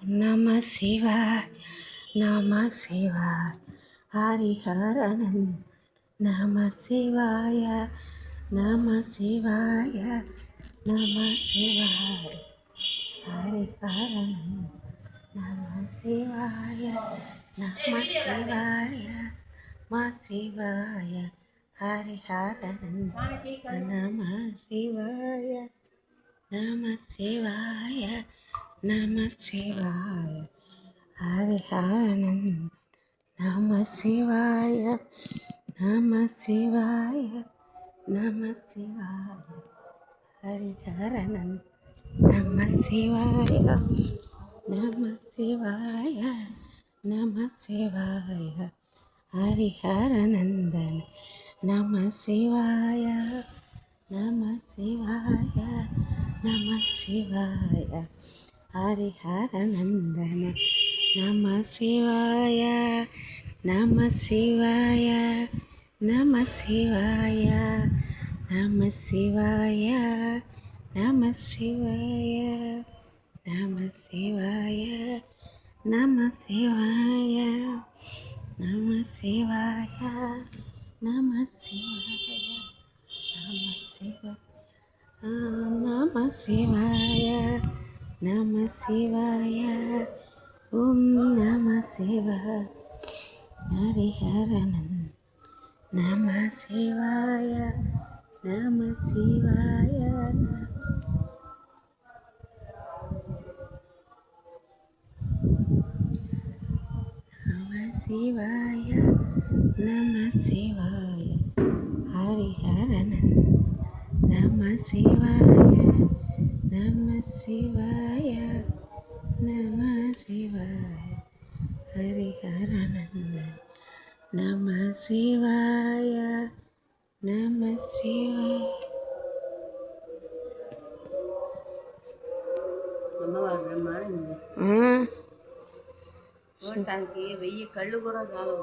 நம சிவாய நம சிவாய ஹரிஹரனம் நம சிவாய நம சிவாய நம சிவாய ஹரிஹரனம் நம சிவாய நம சிவாய நம சிவாய ஹரிஹரனம் நம சிவாய நம சிவாய நம சிவாய ஹரிஹரனம் நம சிவாய நம சிவாய நம சிவாய ஹரிஹரனம் நம சிவாய நம சிவாய நம சிவாய ஹரிஹரநந்தன் நம சிவாய நம சிவாய நம சிவாய ஹரிஹரநந்தன நம சிவாய நம சிவாய நம சிவாய நம சிவாய நம சிவாய நம சிவாய நம சிவாய நம சிவாய நம சிவாய நம சிவாய நம சிவாய ஓம் நம சிவாய ஹரிஹரனம் நம சிவாய நம சிவாய நம சிவாய நம சிவாய ஹரிஹரனம் நம சிவாய நம சிவாய நம சிவாய ஹரிஹரநந்தன் நம சிவாய நம சிவாய வெయ్యి కళ్ళు కూడా చాలు